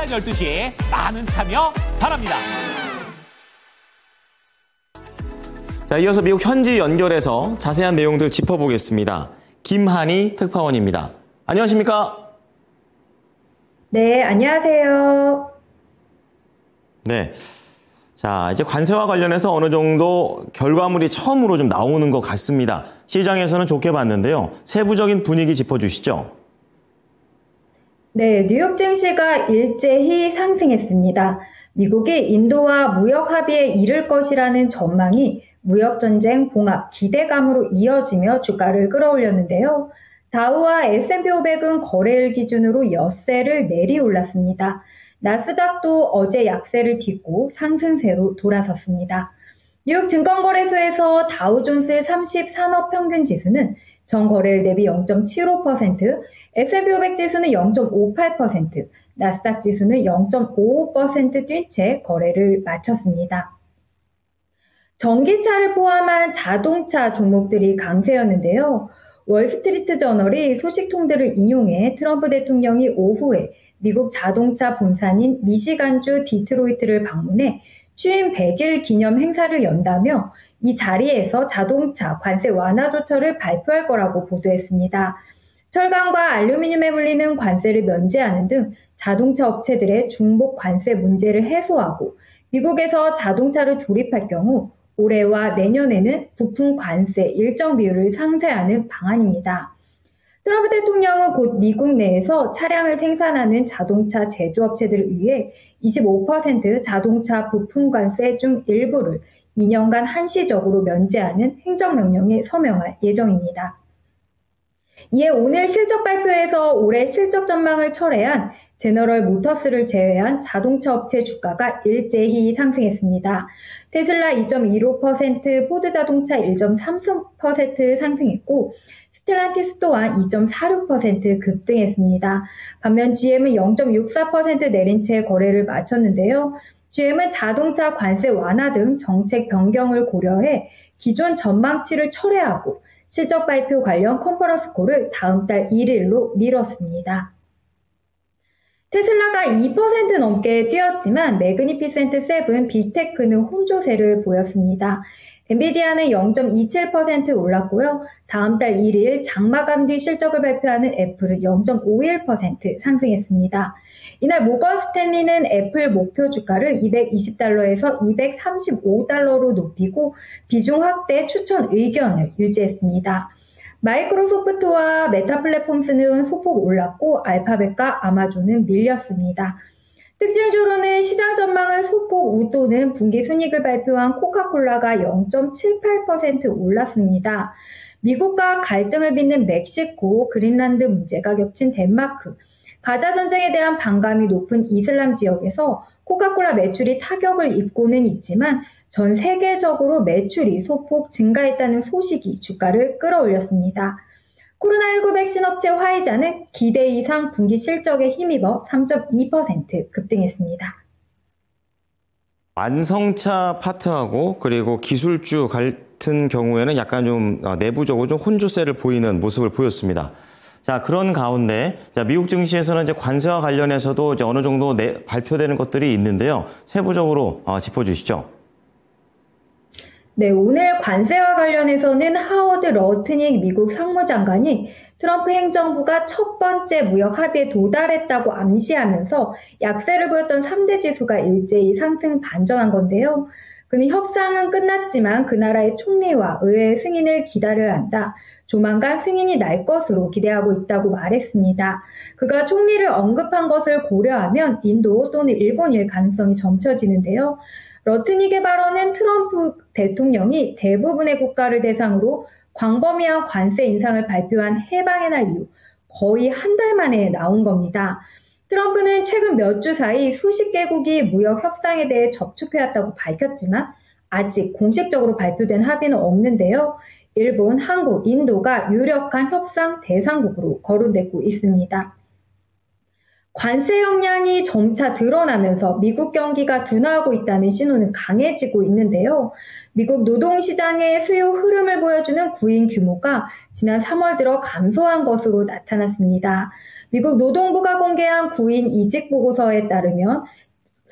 오전 12시 많은 참여 바랍니다. 자, 이어서 미국 현지 연결해서 자세한 내용들 짚어보겠습니다. 김한희 특파원입니다. 안녕하십니까? 네, 안녕하세요. 네. 자, 이제 관세와 관련해서 어느 정도 결과물이 처음으로 좀 나오는 것 같습니다. 시장에서는 좋게 봤는데요. 세부적인 분위기 짚어주시죠. 네, 뉴욕 증시가 일제히 상승했습니다. 미국이 인도와 무역 합의에 이를 것이라는 전망이 무역전쟁 봉합 기대감으로 이어지며 주가를 끌어올렸는데요. 다우와 S&P 500은 거래일 기준으로 엿새를 내리올랐습니다. 나스닥도 어제 약세를 딛고 상승세로 돌아섰습니다. 뉴욕 증권거래소에서 다우존스 30 산업평균지수는 전 거래일 대비 0.75%, S&P 500 지수는 0.58%, 나스닥 지수는 0.55% 뛴 채 거래를 마쳤습니다. 전기차를 포함한 자동차 종목들이 강세였는데요. 월스트리트 저널이 소식통들을 인용해 트럼프 대통령이 오후에 미국 자동차 본산인 미시간주 디트로이트를 방문해 취임 100일 기념 행사를 연다며 이 자리에서 자동차 관세 완화 조처를 발표할 거라고 보도했습니다. 철강과 알루미늄에 물리는 관세를 면제하는 등 자동차 업체들의 중복 관세 문제를 해소하고 미국에서 자동차를 조립할 경우 올해와 내년에는 부품 관세 일정 비율을 상쇄하는 방안입니다. 트럼프 대통령은 곧 미국 내에서 차량을 생산하는 자동차 제조업체들을 위해 25% 자동차 부품 관세 중 일부를 2년간 한시적으로 면제하는 행정명령에 서명할 예정입니다. 이에 오늘 실적 발표에서 올해 실적 전망을 철회한 제너럴 모터스를 제외한 자동차 업체 주가가 일제히 상승했습니다. 테슬라 2.15%, 포드 자동차 1.33% 상승했고 스텔란티스 또한 2.46% 급등했습니다. 반면 GM은 0.64% 내린 채 거래를 마쳤는데요. GM은 자동차 관세 완화 등 정책 변경을 고려해 기존 전망치를 철회하고 실적 발표 관련 컨퍼런스 콜을 다음 달 1일로 미뤘습니다. 테슬라가 2% 넘게 뛰었지만 매그니피센트 7 빅테크는 혼조세를 보였습니다. 엔비디아는 0.27% 올랐고요. 다음 달 1일 장마감 뒤 실적을 발표하는 애플은 0.51% 상승했습니다. 이날 모건 스탠리는 애플 목표 주가를 $220에서 $235로 높이고 비중 확대 추천 의견을 유지했습니다. 마이크로소프트와 메타 플랫폼스는 소폭 올랐고 알파벳과 아마존은 밀렸습니다. 특징주로는 시장 전망을 소폭 웃도는 분기 순이익을 발표한 코카콜라가 0.78% 올랐습니다. 미국과 갈등을 빚는 멕시코, 그린란드 문제가 겹친 덴마크, 가자 전쟁에 대한 반감이 높은 이슬람 지역에서 코카콜라 매출이 타격을 입고는 있지만 전 세계적으로 매출이 소폭 증가했다는 소식이 주가를 끌어올렸습니다. 코로나19 백신 업체 화이자는 기대 이상 분기 실적에 힘입어 3.2% 급등했습니다. 완성차 파트하고 그리고 기술주 같은 경우에는 약간 좀 내부적으로 좀 혼조세를 보이는 모습을 보였습니다. 자, 그런 가운데 미국 증시에서는 이제 관세와 관련해서도 이제 어느 정도 발표되는 것들이 있는데요. 세부적으로 짚어주시죠. 네, 오늘 관세와 관련해서는 하워드 러트닉 미국 상무장관이 트럼프 행정부가 첫 번째 무역 합의에 도달했다고 암시하면서 약세를 보였던 3대 지수가 일제히 상승 반전한 건데요. 그는 협상은 끝났지만 그 나라의 총리와 의회 승인을 기다려야 한다. 조만간 승인이 날 것으로 기대하고 있다고 말했습니다. 그가 총리를 언급한 것을 고려하면 인도 또는 일본일 가능성이 점쳐지는데요. 러트닉의 발언은 트럼프 대통령이 대부분의 국가를 대상으로 광범위한 관세 인상을 발표한 해방의 날 이후 거의 한 달 만에 나온 겁니다. 트럼프는 최근 몇 주 사이 수십 개국이 무역 협상에 대해 접촉해왔다고 밝혔지만 아직 공식적으로 발표된 합의는 없는데요. 일본, 한국, 인도가 유력한 협상 대상국으로 거론되고 있습니다. 관세 역량이 점차 드러나면서 미국 경기가 둔화하고 있다는 신호는 강해지고 있는데요. 미국 노동시장의 수요 흐름을 보여주는 구인 규모가 지난 3월 들어 감소한 것으로 나타났습니다. 미국 노동부가 공개한 구인 이직 보고서에 따르면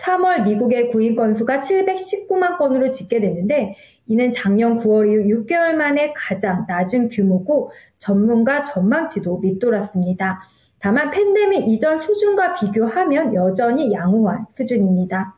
3월 미국의 구인 건수가 719만 건으로 집계됐는데 이는 작년 9월 이후 6개월 만에 가장 낮은 규모고 전문가 전망치도 밑돌았습니다. 다만 팬데믹 이전 수준과 비교하면 여전히 양호한 수준입니다.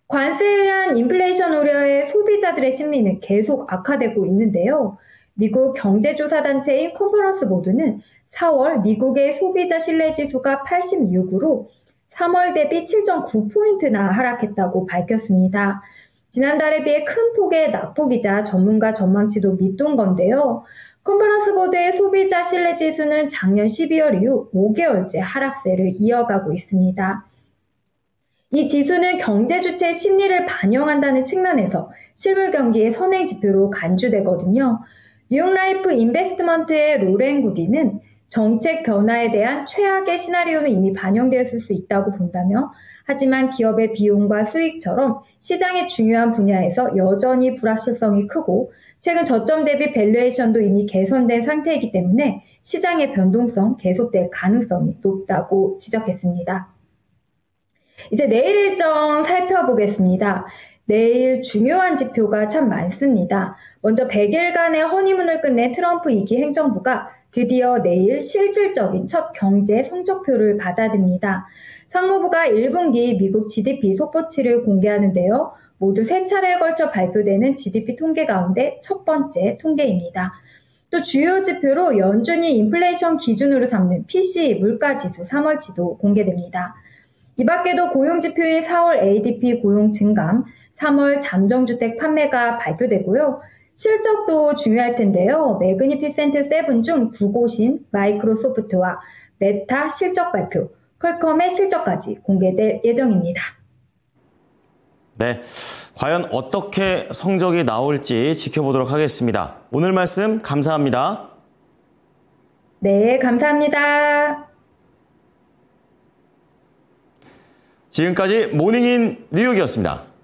관세에 의한 인플레이션 우려에 소비자들의 심리는 계속 악화되고 있는데요. 미국 경제조사단체인 컨퍼런스 보드는 4월 미국의 소비자 신뢰지수가 86으로 3월 대비 7.9포인트나 하락했다고 밝혔습니다. 지난달에 비해 큰 폭의 낙폭이자 전문가 전망치도 밑돈 건데요. 컨퍼런스 보드의 소비자 신뢰지수는 작년 12월 이후 5개월째 하락세를 이어가고 있습니다. 이 지수는 경제 주체의 심리를 반영한다는 측면에서 실물 경기의 선행 지표로 간주되거든요. 뉴욕 라이프 인베스트먼트의 로렌 구디는 정책 변화에 대한 최악의 시나리오는 이미 반영되었을 수 있다고 본다며 하지만 기업의 비용과 수익처럼 시장의 중요한 분야에서 여전히 불확실성이 크고 최근 저점 대비 밸류에이션도 이미 개선된 상태이기 때문에 시장의 변동성 계속될 가능성이 높다고 지적했습니다. 이제 내일 일정 살펴보겠습니다. 내일 중요한 지표가 참 많습니다. 먼저 100일간의 허니문을 끝낸 트럼프 2기 행정부가 드디어 내일 실질적인 첫 경제 성적표를 받아듭니다. 상무부가 1분기 미국 GDP 속보치를 공개하는데요. 모두 3차례에 걸쳐 발표되는 GDP 통계 가운데 첫 번째 통계입니다. 또 주요 지표로 연준이 인플레이션 기준으로 삼는 PCE 물가지수 3월치도 공개됩니다. 이 밖에도 고용지표인 4월 ADP 고용 증감, 3월 잠정주택 판매가 발표되고요. 실적도 중요할 텐데요. 매그니피센트 7 중 두 곳인 마이크로소프트와 메타 실적 발표, 퀄컴의 실적까지 공개될 예정입니다. 네, 과연 어떻게 성적이 나올지 지켜보도록 하겠습니다. 오늘 말씀 감사합니다. 네, 감사합니다. 지금까지 모닝인 뉴욕이었습니다.